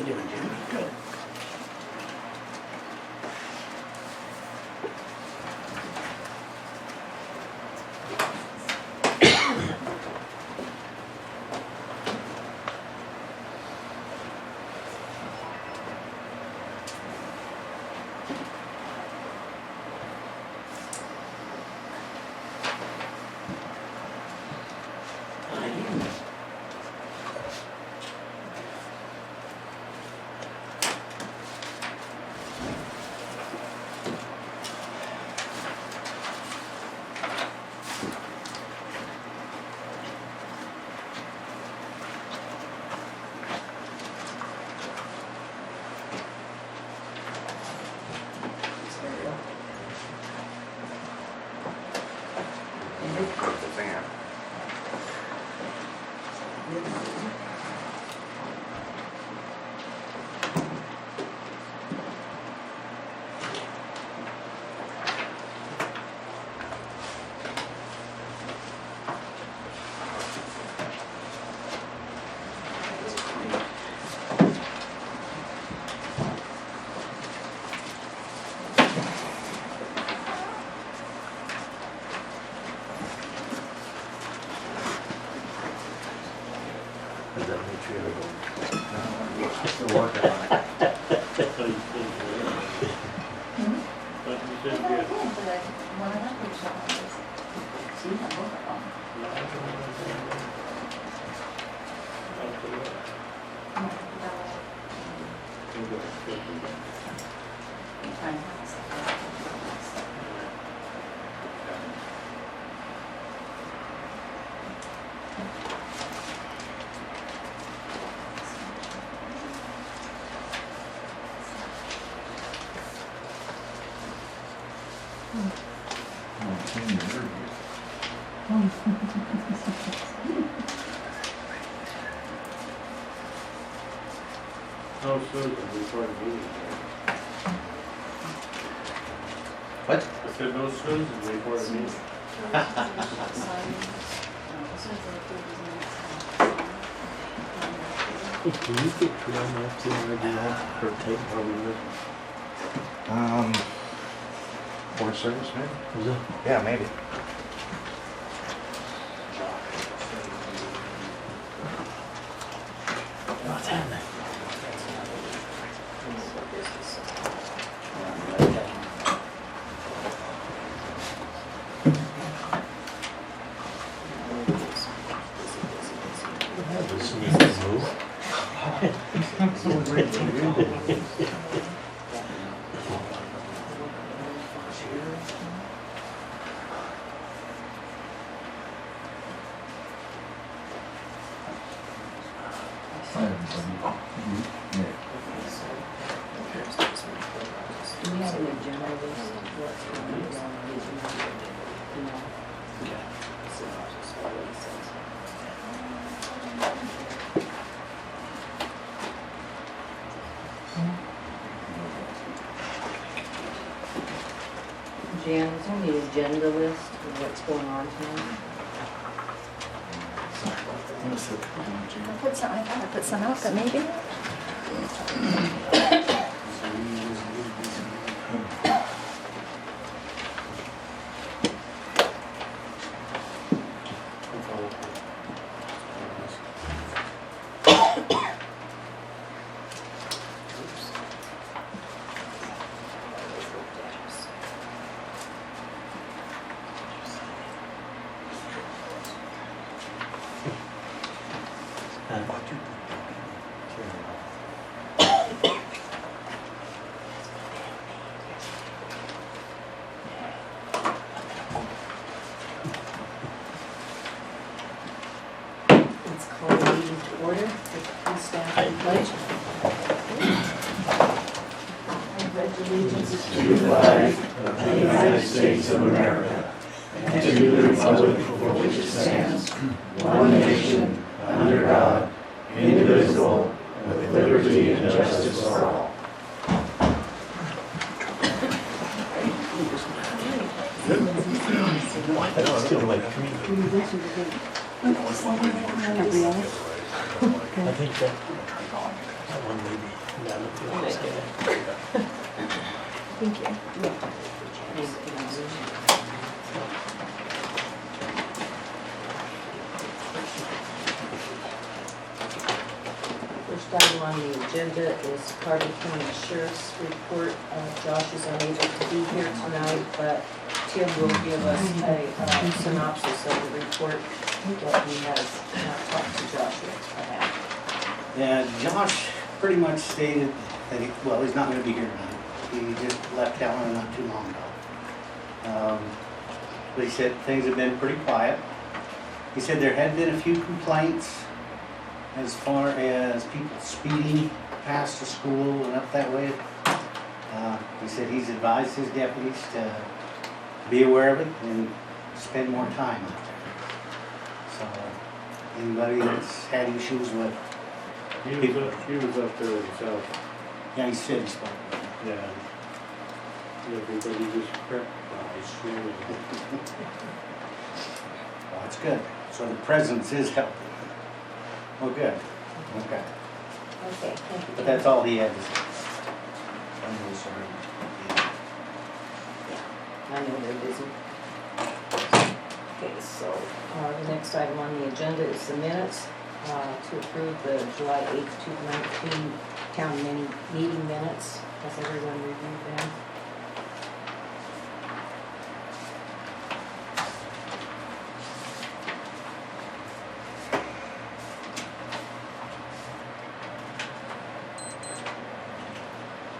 doing, Jim? Good. Is that what you're doing? Still working on it. But you said I you did, but I wanted to put some on this. See, I both of them. No Susan before the meeting. What? I said no Susan before the meeting. Can you get Trail Maps in there or tape probably? Forest Service, maybe? Is it? Yeah, maybe. What's happening? This needs to move. Do we have an agenda list of what's going on the agenda? You know? Jan, is there any agenda list of what's going on tonight? I thought I put some out, but maybe. It's called a meeting to order, the staff and pledge. I pledge allegiance To the flag of the United States of America and to the republic for which it stands, one nation, under God, indivisible, with liberty and justice for all. Still like three. I think that. That one maybe. Down at the You might office. get it. Thank you. First item on the agenda is Carter County Sheriff's report. Josh is unable to be here tonight, but Tim will give us a synopsis of the report, what he has talked to Joshua about. Yeah, Josh pretty much stated that he's not gonna be here tonight. He just left town not too long ago. But he said things have been pretty quiet. He said there had been a few complaints as far as people speeding past the school and up that way. He said he's advised his deputies to be aware of it and spend more time out there. So, anybody that's had issues with, He was up there himself. yeah, he said he spoke with him. Yeah. Everybody just crept by slowly. Well, that's good. So the presence is helping. Well, good. Okay. Okay, thank you. But that's all he had to say. I'm really sorry. I know they're busy. Okay, so the next item on the agenda is the minutes to approve the July 8th, 2019 town meeting minutes. Has everyone reviewed them?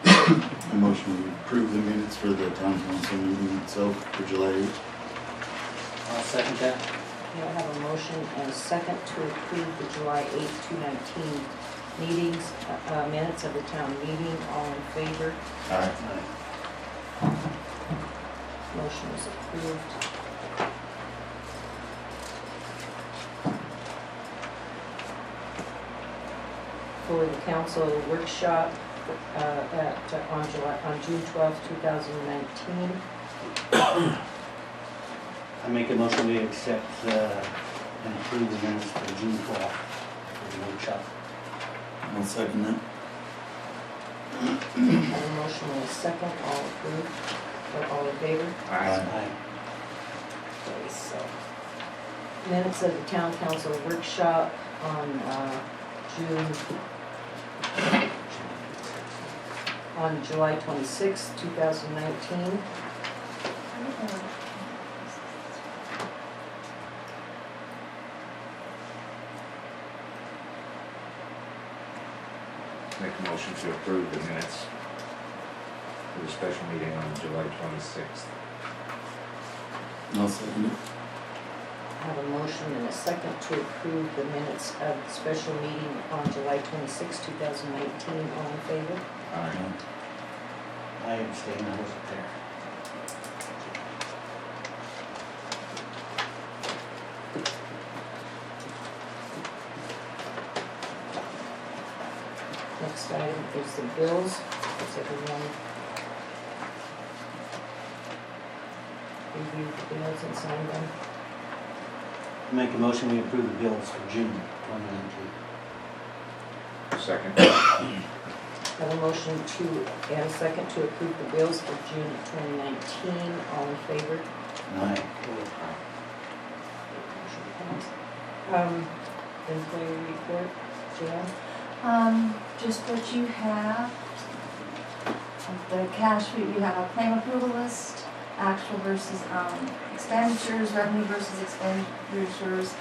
A motion to approve the minutes for the town council meeting itself for July 8th. I'll second that. Okay, I have a motion and a second to approve the July 8th, 2019 meetings, minutes of the town meeting. All in favor? Aye. Motion is approved. For the council workshop on June 12th, 2019. I make a motion we accept and approve the minutes for June 12th for the workshop. I'll second that. I have a motion and a second. All approved, or all in favor? Aye. Okay, so minutes of the town council workshop on July 26th, 2019. Make a motion to approve the minutes for the special meeting on July 26th. I'll second it. I have a motion and a second to approve the minutes of the special meeting on July 26, 2019. All in favor? Aye. I abstain, I wasn't there. Next item is the bills. Has everyone reviewed the bills and signed them? Make a motion we approve the bills for June 2019. Second. I have a motion and a second to approve the bills for June 2019. All in favor? Aye. Motion passed. Employee report, Jan? Just what you have. The cash, you have a claim approval list, actual versus expenditures, revenue versus expenditures,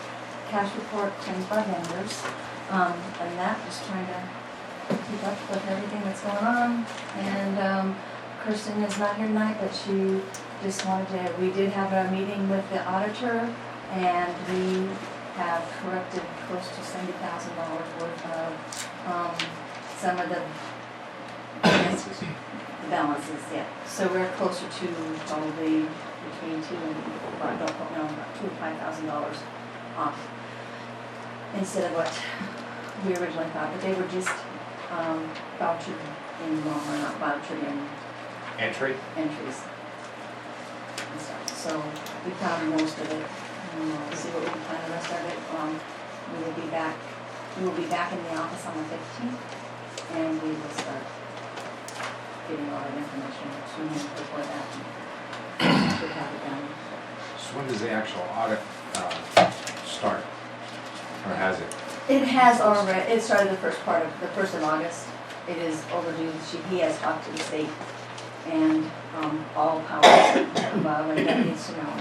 cash report, claims by vendors. And that, just trying to keep up with everything that's going on. And Kirsten is not here tonight, but she just wanted to, we did have a meeting with the auditor, and we have corrected close to $70,000 worth of some of the balances, yeah. So we're closer to probably between about $2,000 to $5,000 off instead of what we originally thought. But they were just vouchered in, well, or not vouchered in Entry? entries and stuff. So we found most of it. We'll see what we can find the rest of it. We will be back in the office on the 15th. and we will start getting all that information to him before that. Should have it done. So when does the actual audit start? Or has it? It has already, it started the first of August. It is overdue. He has talked to the state and all powers above, and that needs to know.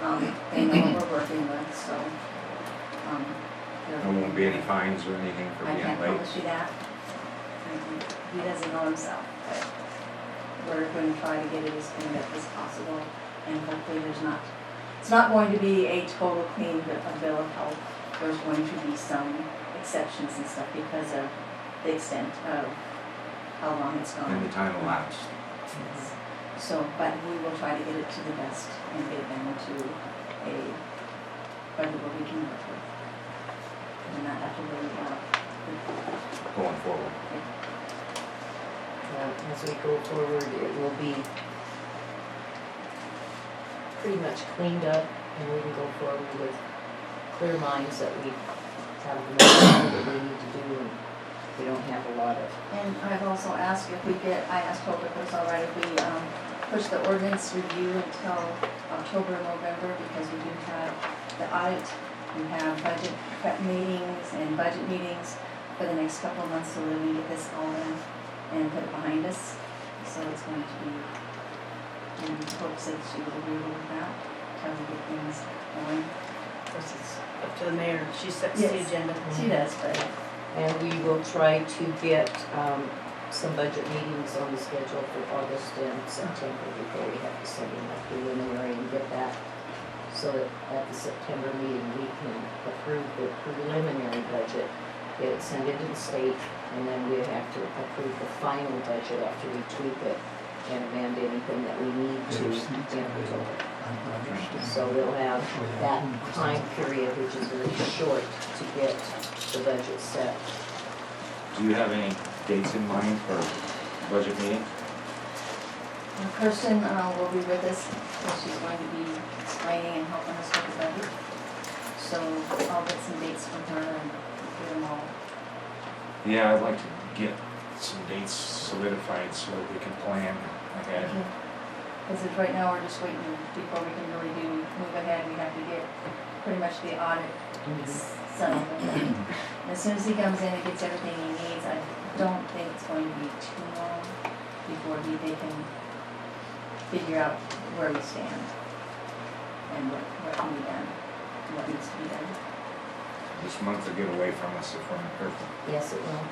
And they know what we're working with, so. There won't be any fines or anything for I being can't late? promise you that. He doesn't know himself, but we're going to try to get it as cleaned up as possible, and hopefully it's not going to be a total clean bill of health. There's going to be some exceptions and stuff because of the extent of how long it's gone. And the time elapsed? So, but we will try to get it to the best and get it down to a budget where we can work with. And not have to worry about. Going forward? As we go forward, it will be pretty much cleaned up, and we can go forward with clear minds that we have the knowledge that we need to do, and we don't have a lot of. And I've also asked I asked Hope if it's all right if we push the ordinance review until October, November, because we do have the audit, we have budget prep meetings and budget meetings for the next couple of months, so that we get this all done and put it behind us. So it's going to be, and Hope said she would agree with that, try to get things going. Of course, it's up to the mayor. She sets the Yes, agenda. She does, but And we will try to get some budget meetings on the schedule for August and September before we have to send in a preliminary and get that, so that at the September meeting, we can approve the preliminary budget, get it sent into the state, and then we have to approve the final budget after we tweak it and amend anything that we need to in October. So we'll have that time period, which is very short, to get the budget set. Do you have any dates in mind for budget meeting? Kirsten will be with us, so she's going to be explaining and helping us with the budget. So I'll get some dates from her and get them all. Yeah, I'd like to get some dates solidified so that we can plan ahead. Because right now we're just waiting before we can really move ahead. We have to get pretty much the audit settled. And as soon as he comes in and gets everything he needs, I don't think it's going to be too long before they can figure out where we stand and what can be done, and what needs to be done. This month will get away from us if we're not careful. Yes, it will.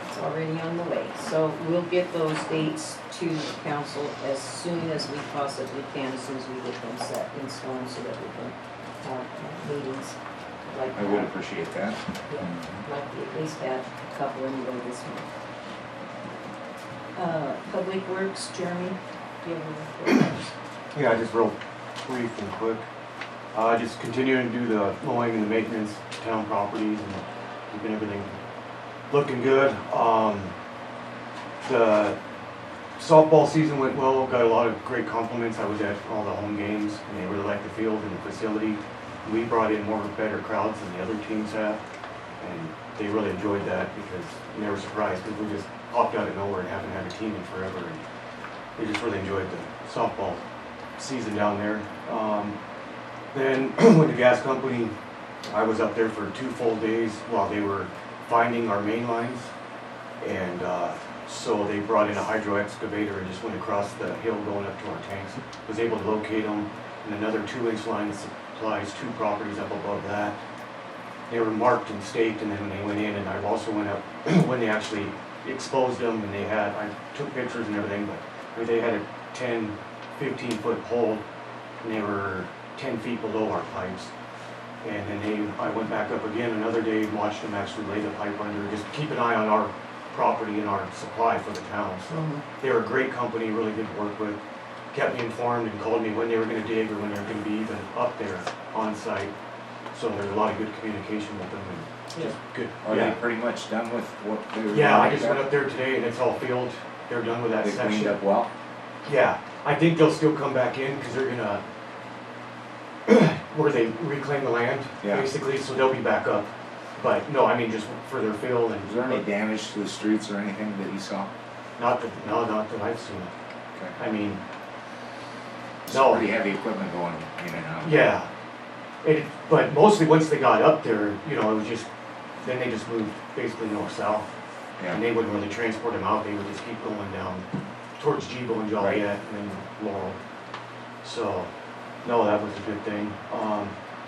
It's already on the way. So we'll get those dates to council as soon as we possibly can, as soon as we get them set in stone so that we can have meetings like I would appreciate that. Yeah, like we at least had a couple anyway this month. Public Works, Jeremy, do you have any reports? Yeah, just real brief and quick. Just continuing to do the mowing and the maintenance to town properties and keeping everything looking good. The softball season went well, got a lot of great compliments. I was at all the home games and they really liked the field and the facility. We brought in more better crowds than the other teams have, and they really enjoyed that because they were surprised because we just popped out of nowhere and haven't had a team in forever, and they just really enjoyed the softball season down there. Then with the gas company, I was up there for 2 full days while they were finding our main lines, and so they brought in a hydro excavator and just went across the hill going up to our tanks. Was able to locate them, and another 2-inch line supplies 2 properties up above that. They were marked and staked, and then when they went in, and I also went up when they actually exposed them, and I took pictures and everything, but they had a 10, 15-foot hole, and they were 10 feet below our pipes. And then I went back up again another day and watched them actually lay the pipe under, just keep an eye on our property and our supply for the town. So they were a great company, really good to work with. Kept me informed and called me when they were going to dig or when they were going to be even up there on site. So there's a lot of good communication with them and just good. Are they pretty much done with what they were doing? Yeah, I just went up there today and it's all filled. They're done with that They section. cleaned up well? Yeah, I think they'll still come back in because they're gonna, where they reclaim the land, Yeah. basically, so they'll be back up But no, I mean, just for their field and. Is there any damage to the streets or anything that you saw? Not that I've seen. Okay. I mean, It's no. pretty heavy equipment going in and out. Yeah. But mostly once they got up there, you know, it was just, then they just moved basically north-south. And Yeah. they wouldn't really transport them out, they would just keep going down towards Jibo and Joliet and then Laurel. So, no, that was a good thing.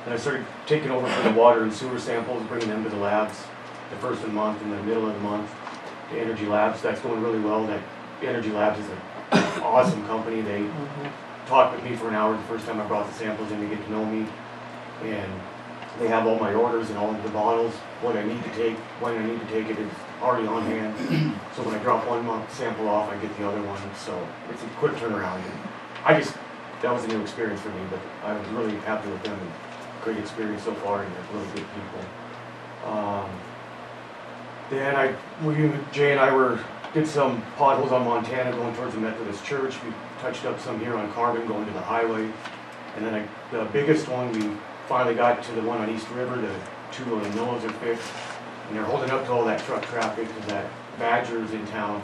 And I started taking over for the water and sewer samples, bringing them to the labs the first of the month and the middle of the month. The Energy Labs, that's going really well. That Energy Labs is an awesome company. They talked with me for an hour the first time I brought the samples in to get to know me. And they have all my orders and all of the bottles, what I need to take, when I need to take it is already on hand. So when I drop one sample off, I get the other one. So it's a quick turnaround. And that was a new experience for me, but I was really happy with them. Great experience so far, and they're really good people. Then Jay and I did some potholes on Montana going towards the Methodist Church. We touched up some here on Carbon going to the highway. And then the biggest one, we finally got to the one on East River. The two of the mills are fixed. And they're holding up to all that truck traffic because that Badger's in town.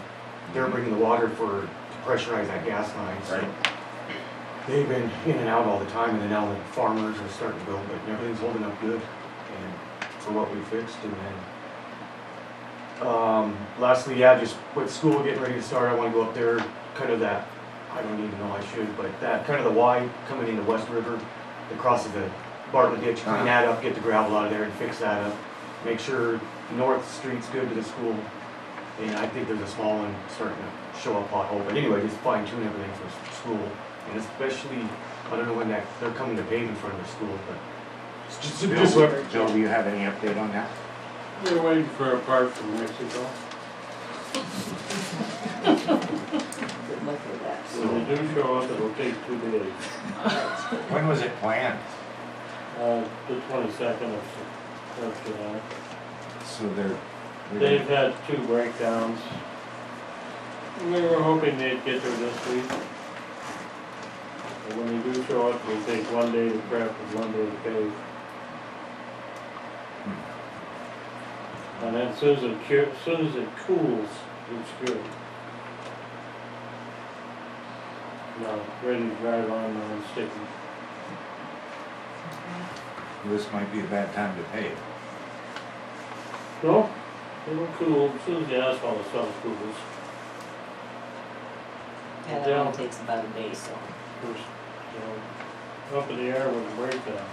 They're bringing the water to pressurize that gas line. So Right. they've been in and out all the time, and then now the farmers are starting to go, but everything's holding up good and for what we fixed. And then lastly, just with school getting ready to start, I want to go up there, kind of that, I don't even know I should, but that kind of the Y coming into West River, that crosses the Bartlett ditch, clean that up, get the gravel out of there and fix that up. Make sure North Street's good to the school. And I think there's a small one starting to show a pothole, but anyway, just fine tune everything for school. And especially, I don't know when they're coming to pave in front of the school, but it's just Joe, do you have any update on that? We're waiting for a part from Mexico. Good luck with that. So when they do show up, it'll take 2 days. When was it planned? The 22nd of July. So they're They've had 2 breakdowns. We were hoping they'd get there this week. But when they do show up, it'll take 1 day to prep and 1 day to pave. And then as soon as it cools, it's good. Now, ready to drive on and sticky. This might be a bad time to pay. No, it'll cool, as soon as the asphalt itself cools. Yeah, that only takes about a day, so. First, up in the air with a breakdown.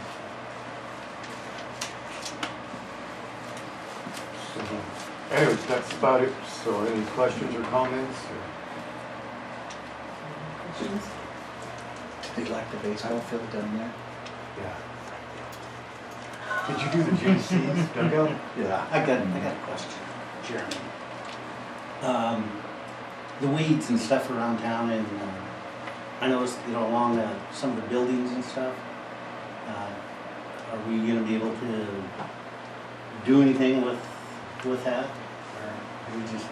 anyways, that's about it. So any questions or comments? Questions? They like the baseball field down there? Yeah. Did you do the JC's dugout? Yeah, I got a question, Jeremy. The weeds and stuff around town, and I noticed, along some of the buildings and stuff. Are we gonna be able to do anything with that? Or do we just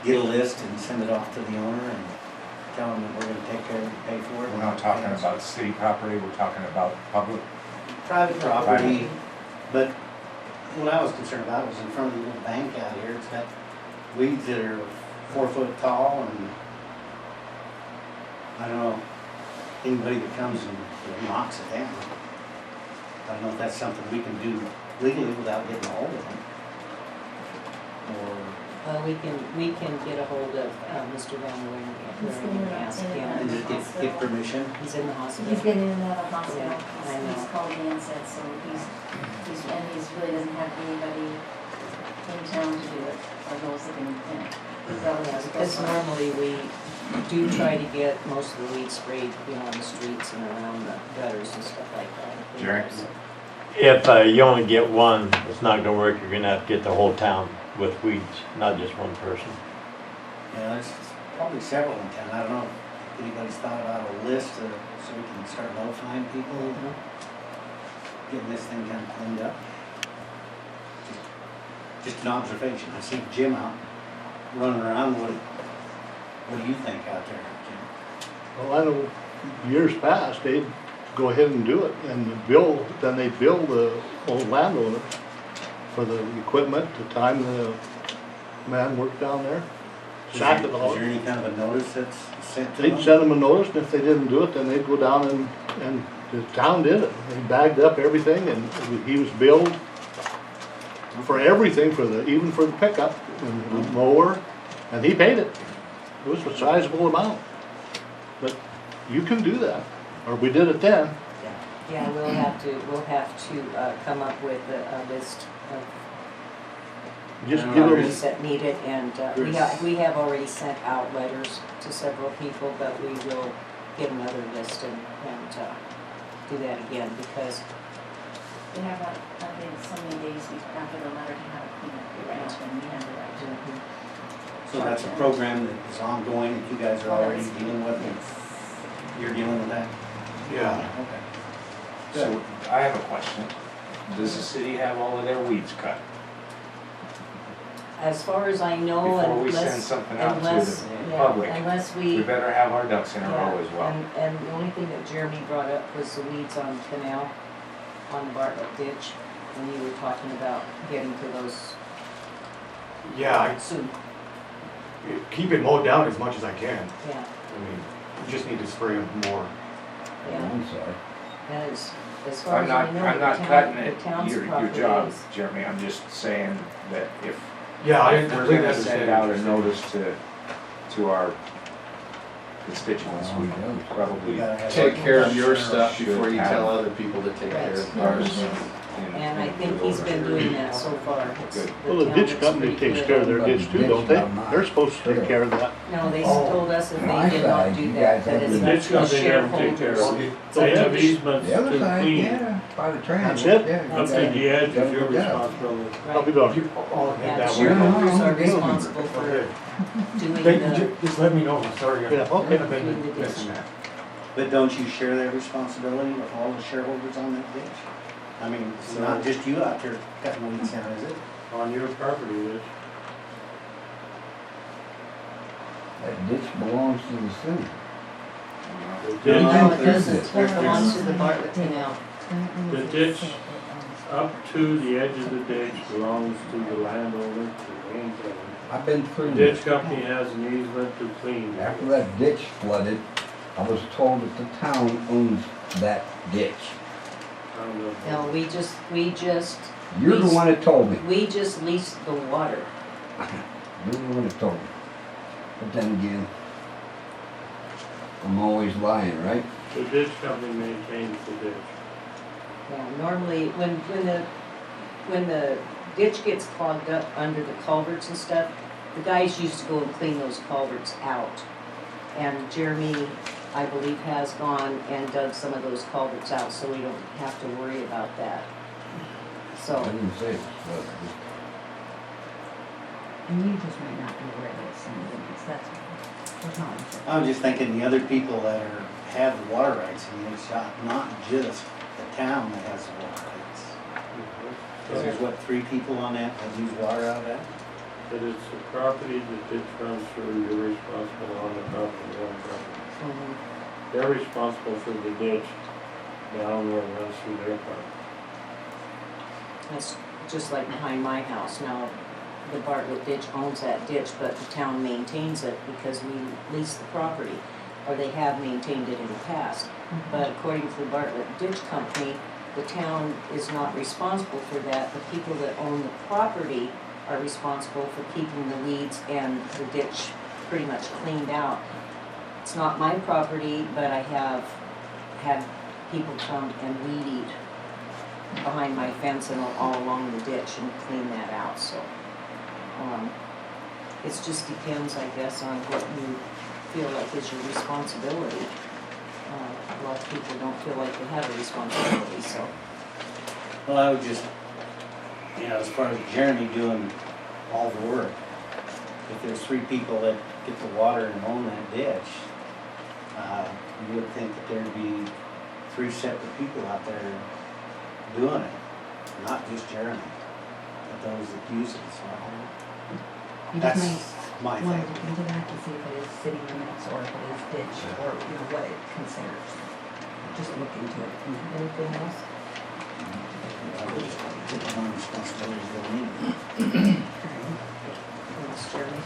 get a list and send it off to the owner and tell him that we're gonna take care of it, pay for it? We're not talking about city property, we're talking about public. Private property, but what I was concerned about was in front of the little bank out here, it's got weeds that are 4 foot tall, and I don't know, anybody that comes and knocks it down. I don't know if that's something we can do legally without getting a hold of them. Or, We can get a hold of Mr. Van Leeuwen and ask him. and just get permission. He's in the hospital. He's been in and out of the hospital. Yeah, I know. He's called me and said, so he's really doesn't have anybody in town to do it, or those that can, Yeah, because normally we do try to get most of the weed sprayed, on the streets and around the gutters and stuff like that. Jerry? If you only get one, it's not gonna work, you're gonna have to get the whole town with weeds, not just one person. Yeah, there's probably several in town. I don't know if anybody's thought about a list so we can start notifying people, getting this thing kind of cleaned up. Just an observation. I see Jim out running around. What do you think out there, Jim? Well, I know years past, they'd go ahead and do it, and then they'd bill the old landowner for the equipment, the time the man worked down there. Is Sacked there it all. any kind of a notice that's sent to They'd them? send them a notice, and if they didn't do it, then they'd go down and the town did it. They bagged up everything, and he was billed for everything, even for the pickup and the mower, and he paid it. It was a sizable amount. But you can do that, or we did it then. Yeah, we'll have to come up with a list of Just No, give them, items that need it, and we have already sent out letters to several people, but we will get another list and do that again, because We have I think so many days after the letter to have it clean up, right, and we have the right to. So that's a program that is ongoing, that you guys are already dealing with, and you're dealing with that? Yeah. Okay. So, I have a question. Does the city have all of their weeds cut? as far as I know, Before we send unless, something out to unless, the yeah, public, unless we better have our ducks in a row as well. And the only thing that Jeremy brought up was the weeds on the canal, on the Bartlett ditch, when you were talking about getting to those Yeah, soon, I keep it mowed down as much as I can. yeah, I mean, you just need to spray them more. yeah. I'm sorry. And as far I'm as not, I know, I'm the not town, cutting the it, town's your property job, is. Jeremy, I'm just saying that if Yeah, I we're completely gonna understand. send out what a you're saying. notice to our constituents, we probably. We gotta have Take care of your Should stuff before you have- tell other people to take care of theirs. And I think he's been doing that so far. It's- Good. well, the town ditch looks company pretty takes good. care of their ditch too, don't they? They're supposed to take care of that. No, they Oh, told us if my they did not side, do you that, guys that have it's the The not ditch the company doesn't take care shareholders. of it. They have easements The other to side, clean. yeah, by the train. That's it? Up to the edge is your responsibility. I'll be Right. going. Oh, Yeah, that the way. shareholders are Okay. responsible for Okay. doing They- the, Just let me know, I'm sorry. Yeah, okay. I've been missing that. But don't you share that responsibility with all the shareholders on that ditch? I mean, it's not just you out there cutting weeds down, is it? On your property, it is. That ditch belongs to the city. The ditch, no, it doesn't, it belongs to the Bartlett Canal. the ditch up to the edge of the ditch belongs to the landowner, to the owner. I've been The through ditch this. company has an easement to clean. After that ditch flooded, I was told that the town owns that ditch. I don't know. No, we just You're the one that told me. leased the water. You're the one that told me. But then again, I'm always lying, right? The ditch company maintains the ditch. Yeah, normally, when the ditch gets clogged up under the culverts and stuff, the guys used to go and clean those culverts out. And Jeremy, I believe, has gone and dug some of those culverts out, so we don't have to worry about that. I So, didn't say it was flooded. And you just might not be aware that it's in the limits, that's all. There's not much. I'm just thinking the other people that have the water rights in this shop, not just the town that has the water rights. Because there's what, 3 people on that use water out of that? But it's the property the ditch runs through, you're responsible on the property, on property. mhm. They're responsible for the ditch down where it runs through their property. That's just like behind my house. Now, the Bartlett ditch owns that ditch, but the town maintains it because we lease the property, or they have maintained it in the past. But according to the Bartlett Ditch Company, the town is not responsible for that. The people that own the property are responsible for keeping the weeds and the ditch pretty much cleaned out. It's not my property, but I have had people come and weed eat behind my fence and all along the ditch and clean that out, so. It just depends, I guess, on what you feel like is your responsibility. A lot of people don't feel like they have a responsibility, so. Well, I would just, as far as Jeremy doing all the work, if there's 3 people that get the water and own that ditch, you would think that there'd be 3 separate people out there doing it, not just Jeremy, but those that use it, so. You just That's my might want to thing. look into that to see if it is city limits or if it is ditch or, what it considers. Just look into it. Anything else? Thanks, Jeremy.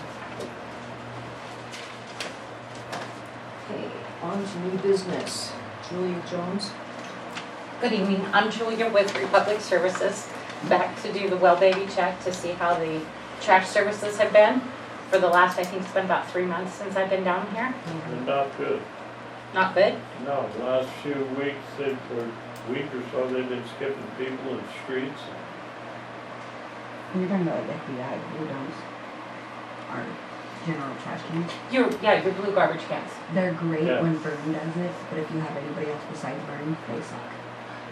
Okay, on to new business. Julia Jones. Good evening, I'm Julia with Republic Services, back to do the well baby check to see how the trash services have been for the last, I think it's been about 3 months since I've been down here. Not good. Not good? No, the last few weeks, for a week or so, they've been skipping people in the streets. You're talking about like the blue dumps, our general trash cans. Your blue garbage cans. They're great Yeah. when Vern does it, but if you have anybody else besides Vern, they suck.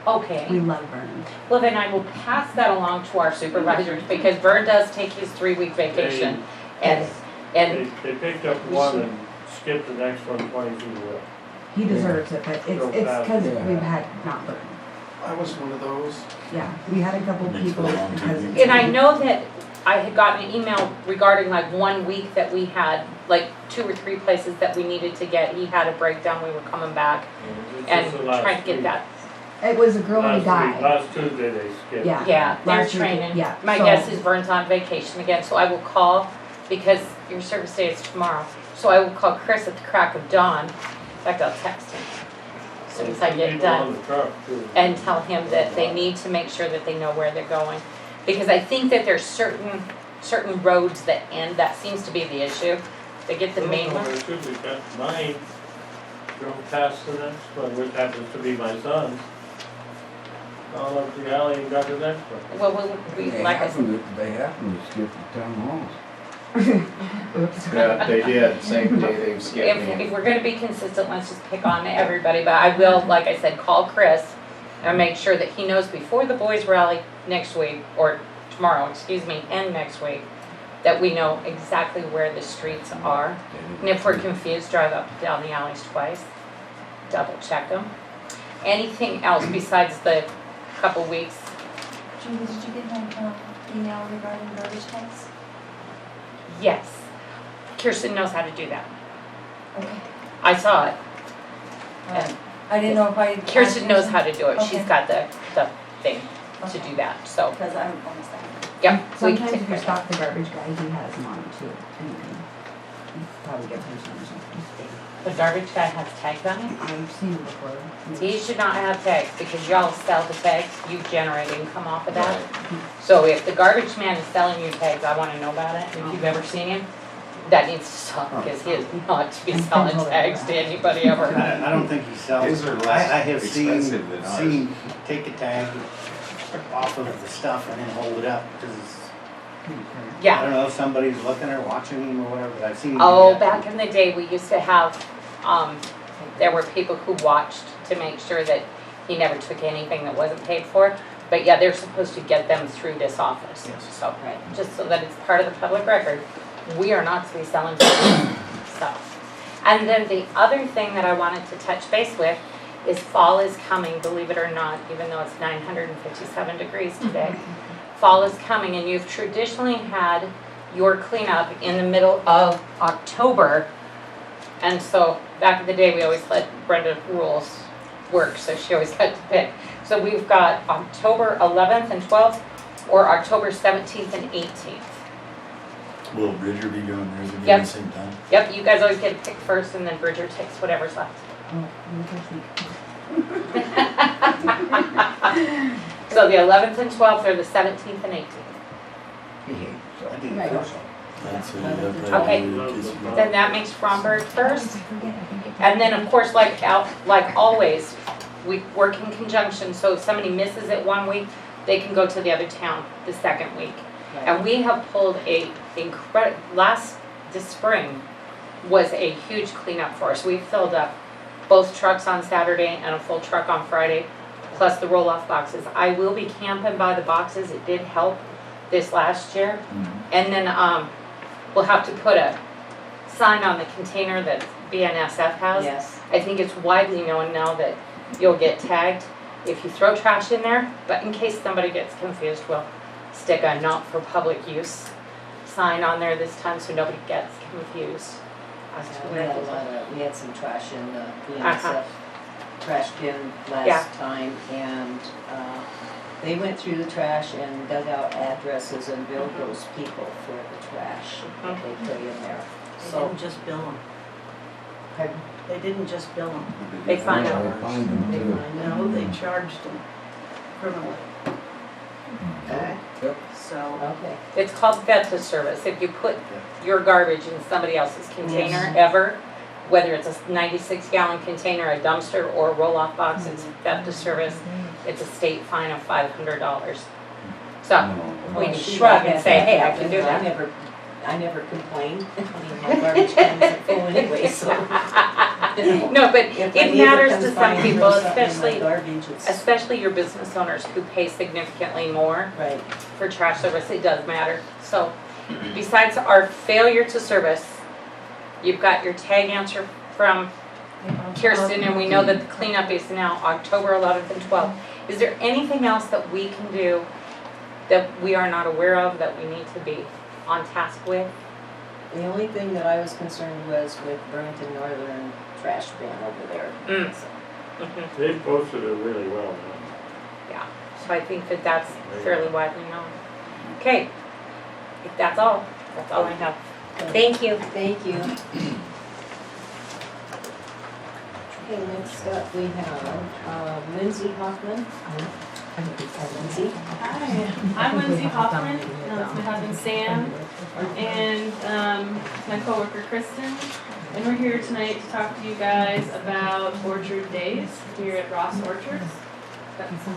Okay. We love Vern. Well, then I will pass that along to our supervisors because Vern does take his 3-week vacation. And They picked up one and skipped the next one 20 feet away. He deserves it, but it's because Yeah. we've had not Vern. I was one of those. Yeah, we had a couple Makes people it a long because. time. And I know that I had gotten an email regarding like 1 week that we had, like 2 or 3 places that we needed to get. He had a breakdown, we were coming back It's and just the last trying to get week. that. It was a girl and a guy. Last Tuesday they skipped. Yeah. Yeah, they're Last week, training. yeah, My so- guess is Vern's on vacation again, so I will call, because your service day is tomorrow. So I will call Chris at the crack of dawn. In fact, I'll text him as soon as I get People on done. the truck, too. And tell him that they need to make sure that they know where they're going. Because I think that there's certain roads that end, that seems to be the issue. They get the main one. There should be, got mine, drove past the next one, which happens to be my son's. All up the alley and got the next one. Well, we, They like I said, happen to skip the town halls. Oops. Yeah, they did, same day they've skipped me. if we're gonna be consistent, let's just pick on everybody, but I will, like I said, call Chris and make sure that he knows before the boys rally next week, or tomorrow, excuse me, and next week, that we know exactly where the streets are. And if we're confused, drive up and down the alleys twice, double check them. Anything else besides the couple weeks? Julie, did you get my email regarding garbage tags? Yes. Kirsten knows how to do that. Okay. I saw it. Alright. I didn't know if I. Kirsten knows how to do it. She's Okay. got the thing to do that, so, Because I'm almost there. yep. we can Sometimes take if you care of stop the garbage guy, he has them on too. And you can probably get him some or something. that. The garbage guy has tags on it? I've seen him before. He should not have tags because y'all sell the tags, you generate income off of that. So if the garbage man is selling you tags, I wanna know about it. If you've ever seen him, that needs to stop because he is not to be selling tags to anybody ever. I don't think he sells. His are I less have expensive than ours. seen take a tag off of the stuff and then hold it up because I Yeah. don't know if somebody's looking or watching him or whatever, but I've seen him. do Oh, that. back in the day, we used to have, there were people who watched to make sure that he never took anything that wasn't paid for. But yeah, they're supposed to get them through this office. Yes. So, just so that it's part of the public record, we are not to be selling stuff. And then the other thing that I wanted to touch base with is fall is coming, believe it or not, even though it's 957 degrees today. Fall is coming and you've traditionally had your cleanup in the middle of October. And so back in the day, we always let Brenda rules work, so she always had to pick. So we've got October 11th and 12th, or October 17th and 18th. Will Bridger be doing theirs again Yep. at the same time? Yep, you guys always get to pick first and then Bridger takes whatever's left. Oh, you can see. So the 11th and 12th are the 17th and 18th. I think Right. so. That's what you have to Okay. do, in case you- Then that makes Fromberg first. I forget, I think it- And then, of course, like always, we work in conjunction, so if somebody misses it 1 week, they can go to the other town the second week. And we have pulled this spring was a huge cleanup for us. We filled up both trucks on Saturday and a full truck on Friday, plus the roll-off boxes. I will be camping by the boxes, it did help this last year. And then, we'll have to put a sign on the container that BNSF has. Yes. I think it's widely known now that you'll get tagged if you throw trash in there, but in case somebody gets confused, we'll stick a not for public use sign on there this time so nobody gets confused. as to We where had it is. we had some trash in the Uh-huh. BNSF trash bin Yeah. last time, and They went through the trash and dug out addresses and billed those people for the trash that they put in there. They So, didn't just bill them. pardon? They didn't just bill them. They find Yeah, out. they find them They too. find No, out. they charged them criminally. Okay? Yep. So, Okay. It's called theft of service. If you put your garbage in somebody else's container Yes. ever, whether it's a 96-gallon container, a dumpster, or a roll-off box, it's theft of service. It's a state fine of $500. So, we Well, can see, shrug I and had say, that hey, I happen, can do but that. I never complained. I mean, my garbage cans are full anyway, so. No, but If it my neighbor matters comes to by some and people, throws something in my especially garbage, it's, especially your business owners who pay significantly more right. for trash service. It does matter. So, besides our failure to service, you've got your tag answer from Kirsten, and we know that the cleanup is now October 11th and 12th. Is there anything else that we can do that we are not aware of, that we need to be on task with? The only thing that I was concerned was with Burlington Northern trash bin over there. Mm. So, Mhm. They posted it really well. Yeah, so I think that that's fairly widely known. Okay, if that's all I have. Thank you. Thank you. Okay, next up we have Lindsay Hoffman. Lindsay? Hi, I'm Lindsay Hoffman, that's my husband Sam, and my coworker Kristen. And we're here tonight to talk to you guys about Orchard Days here at Ross Orchards. Got some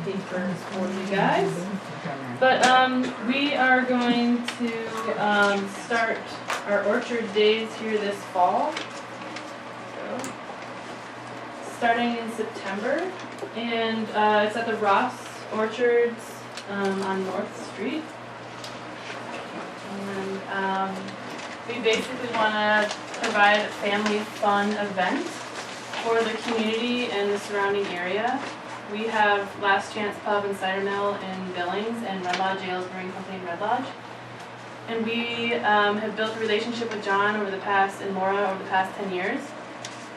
papers for you guys. But we are going to start our Orchard Days here this fall. So, starting in September. And it's at the Ross Orchards on North Street. And we basically want to provide a family fun event for the community and the surrounding area. We have Last Chance Pub and Cider Mill in Billings and Red Lodge Ales Brewing Company in Red Lodge. And we have built a relationship with John and Laura over the past 10 years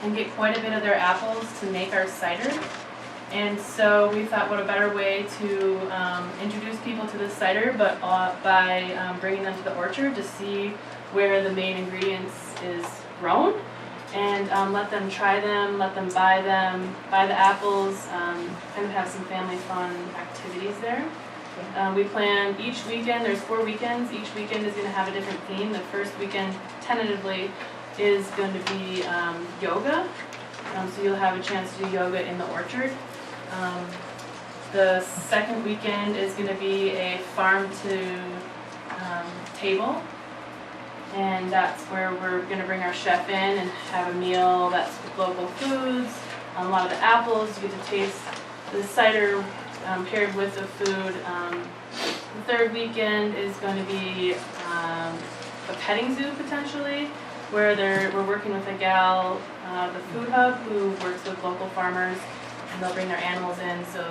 and get quite a bit of their apples to make our cider. And so we thought, what a better way to introduce people to this cider, but by bringing them to the orchard to see where the main ingredients is grown, and let them try them, let them buy the apples, kind of have some family fun activities there. We plan each weekend, there's 4 weekends, each weekend is going to have a different theme. The first weekend, tentatively, is going to be yoga, so you'll have a chance to do yoga in the orchard. The second weekend is going to be a farm to table, and that's where we're going to bring our chef in and have a meal that's with local foods. A lot of the apples, you get to taste the cider paired with the food. The third weekend is going to be a petting zoo potentially, where we're working with a gal, the Food Hub, who works with local farmers. And they'll bring their animals in, so